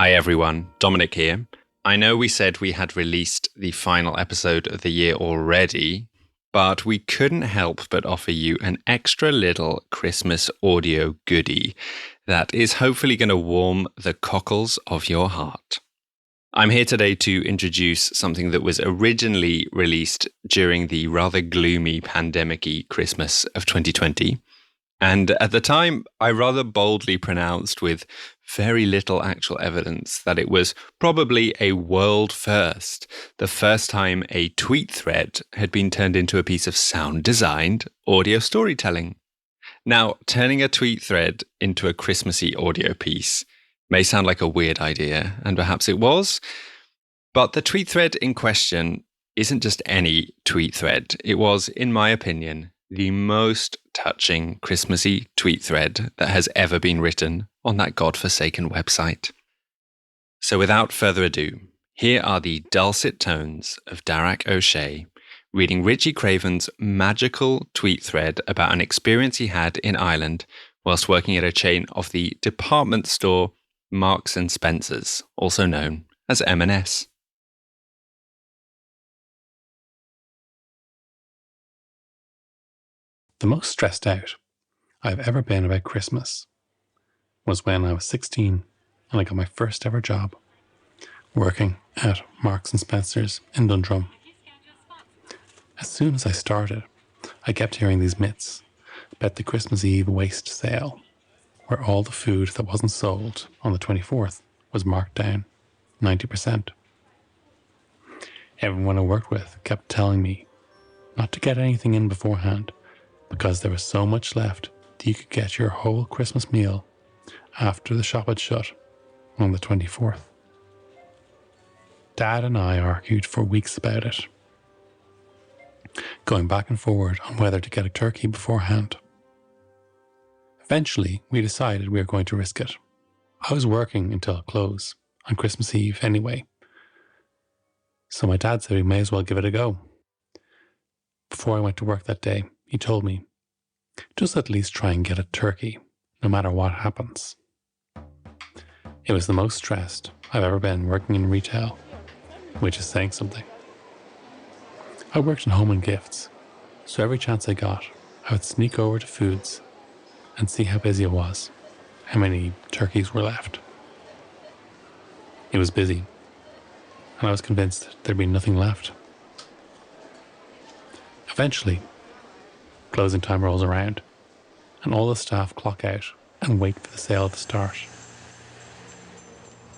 Hi everyone, Dominic here. I know we said we had released the final episode of the year already, but we couldn't help but offer you an extra little Christmas audio goodie that is hopefully going to warm the cockles of your heart. I'm here today to introduce something that was originally released during the rather gloomy pandemic-y Christmas of 2020. And at the time, I rather boldly pronounced with very little actual evidence that it was probably a world first, the first time a tweet thread had been turned into a piece of sound-designed audio storytelling. Now, turning a tweet thread into a Christmassy audio piece may sound like a weird idea, and perhaps it was, but the tweet thread in question isn't just any tweet thread. It was, in my opinion, the most touching Christmassy tweet thread that has ever been written on that godforsaken website. So without further ado, here are the dulcet tones of Darach O'Shea reading Richie Craven's magical tweet thread about an experience he had in Ireland whilst working at a chain of the department store Marks and Spencer's, also known as M&S. The most stressed out I've ever been about Christmas was when I was 16 and I got my first ever job working at Marks and Spencer's in Dundrum. As soon as I started, I kept hearing these myths about the Christmas Eve waste sale, where all the food that wasn't sold on the 24th was marked down 90%. Everyone I worked with kept telling me not to get anything in beforehand, because there was so much left that you could get your whole Christmas meal after the shop had shut on the 24th. Dad and I argued for weeks about it, going back and forward on whether to get a turkey beforehand. Eventually, we decided we were going to risk it. I was working until close on Christmas Eve anyway, so my dad said we may as well give it a go. Before I went to work that day, he told me, just at least try and get a turkey, no matter what happens. It was the most stressed I've ever been working in retail, which is saying something. I worked in home and gifts, so every chance I got, I would sneak over to Foods and see how busy it was, how many turkeys were left. It was busy, and I was convinced there'd be nothing left. Eventually, closing time rolls around, and all the staff clock out and wait for the sale to start.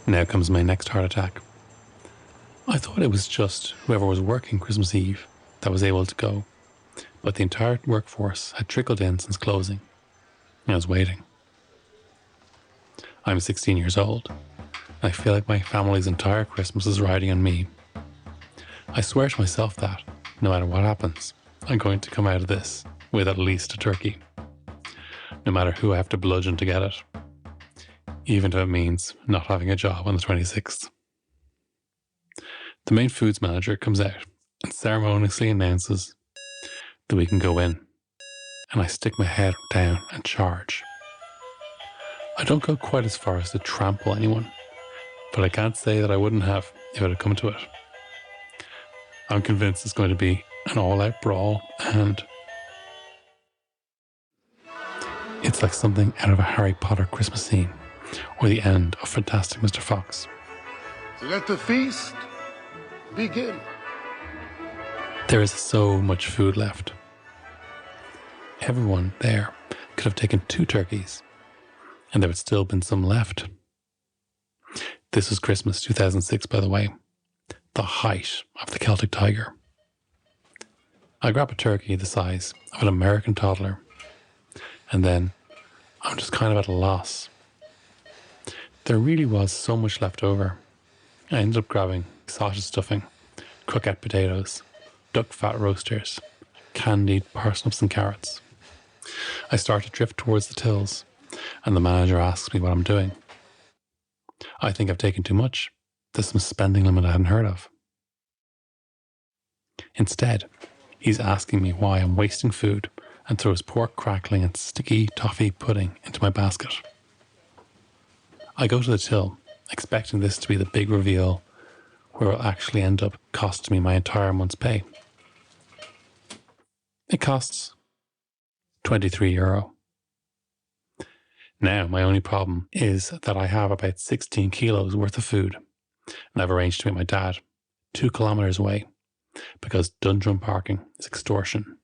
Now comes my next heart attack. I thought it was just whoever was working Christmas Eve that was able to go, but the entire workforce had trickled in since closing. I was waiting. I'm 16 years old, and I feel like my family's entire Christmas is riding on me. I swear to myself that, no matter what happens, I'm going to come out of this with at least a turkey, no matter who I have to bludgeon to get it, even if it means not having a job on the 26th. The main foods manager comes out and ceremoniously announces that we can go in, and I stick my head down and charge. I don't go quite as far as to trample anyone, but I can't say that I wouldn't have if it had come to it. I'm convinced it's going to be an all-out brawl, and it's like something out of a Harry Potter Christmas scene or the end of Fantastic Mr. Fox. Let the feast begin. There is so much food left. Everyone there could have taken 2 turkeys, and there would still have been some left. This was Christmas 2006, by the way, the height of the Celtic Tiger. I grab a turkey the size of an American toddler, and then I'm just kind of at a loss. There really was so much left over. I ended up grabbing sausage stuffing, croquette potatoes, duck fat roasters, candied parsnips and carrots. I start to drift towards the tills, and the manager asks me what I'm doing. I think I've taken too much. There's some spending limit I hadn't heard of. Instead, he's asking me why I'm wasting food and throws pork crackling and sticky toffee pudding into my basket. I go to the till expecting this to be the big reveal where it'll actually end up costing me my entire month's pay. It costs €23. Now, my only problem is that I have about 16 kilos worth of food, and I've arranged to meet my dad 2 kilometres away because Dundrum parking is extortion.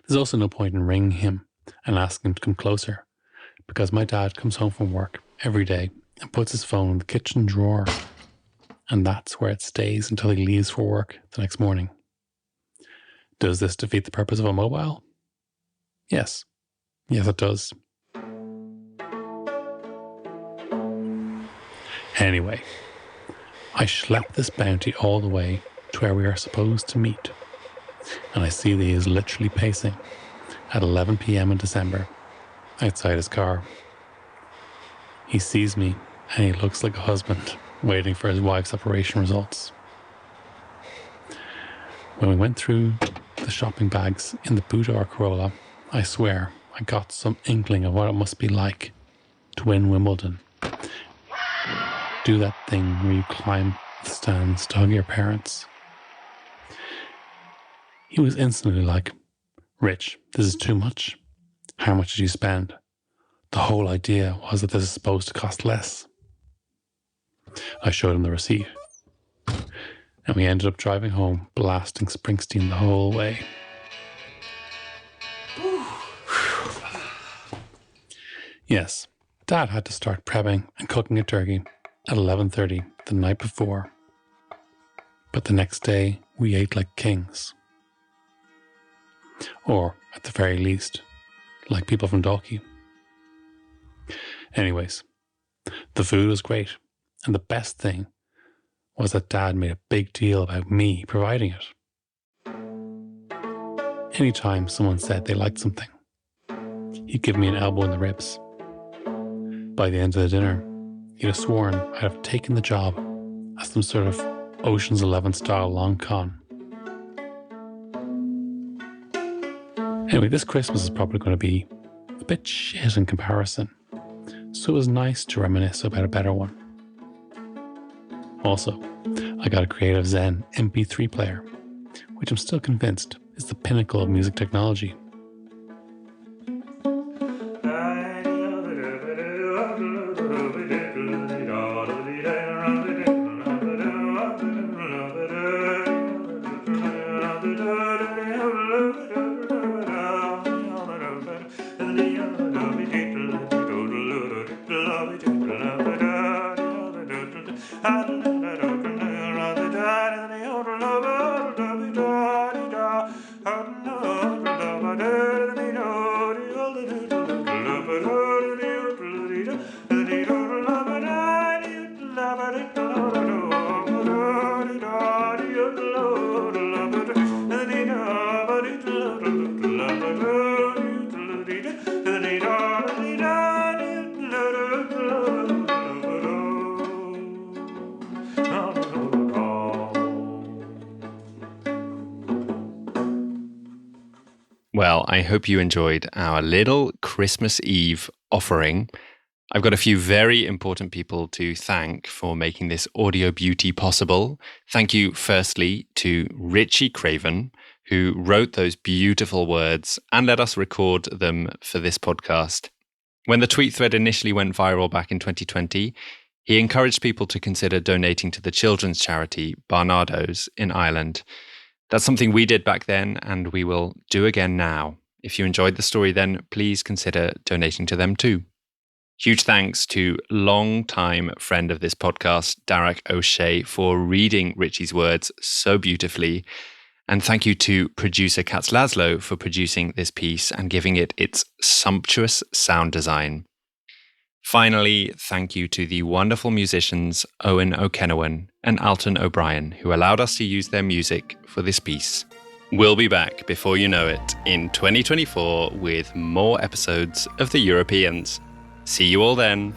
There's also no point in ringing him and asking him to come closer because my dad comes home from work every day and puts his phone in the kitchen drawer, and that's where it stays until he leaves for work the next morning. Does this defeat the purpose of a mobile? Yes. Yes, it does. Anyway, I schlepped this bounty all the way to where we are supposed to meet, and I see that he is literally pacing at 11 p.m. in December outside his car. He sees me and he looks like a husband waiting for his wife's operation results. When we went through the shopping bags in the boot of our Corolla, I swear I got some inkling of what it must be like to win Wimbledon. Do that thing where you climb the stands to hug your parents. He was instantly like, "Rich, this is too much. How much did you spend? The whole idea was that this is supposed to cost less." I showed him the receipt, and we ended up driving home blasting Springsteen the whole way. Yes, Dad had to start prepping and cooking a turkey at 11:30 the night before. But the next day, we ate like kings. Or, at the very least, like people from Dalkey. Anyways, the food was great, and the best thing was that Dad made a big deal about me providing it. Anytime someone said they liked something, he'd give me an elbow in the ribs. By the end of the dinner, he'd have sworn I'd have taken the job as some sort of Ocean's 11 style long con. Anyway, this Christmas is probably going to be a bit shit in comparison, so it was nice to reminisce about a better one. Also, I got a Creative Zen MP3 player, which I'm still convinced is the pinnacle of music technology. Well, I hope you enjoyed our little Christmas Eve offering. I've got a few very important people to thank for making this audio beauty possible. Thank you, firstly, to Richie Craven, who wrote those beautiful words and let us record them for this podcast. When the tweet thread initially went viral back in 2020, he encouraged people to consider donating to the children's charity Barnardo's in Ireland. That's something we did back then, and we will do again now. If you enjoyed the story, then please consider donating to them too. Huge thanks to long-time friend of this podcast, Darach O'Shea, for reading Richie's words so beautifully. And thank you to producer Katz Laszlo for producing this piece and giving it its sumptuous sound design. Finally, thank you to the wonderful musicians Owen O'Kennewan and Alton O'Brien, who allowed us to use their music for this piece. We'll be back before you know it in 2024 with more episodes of The Europeans. See you all then.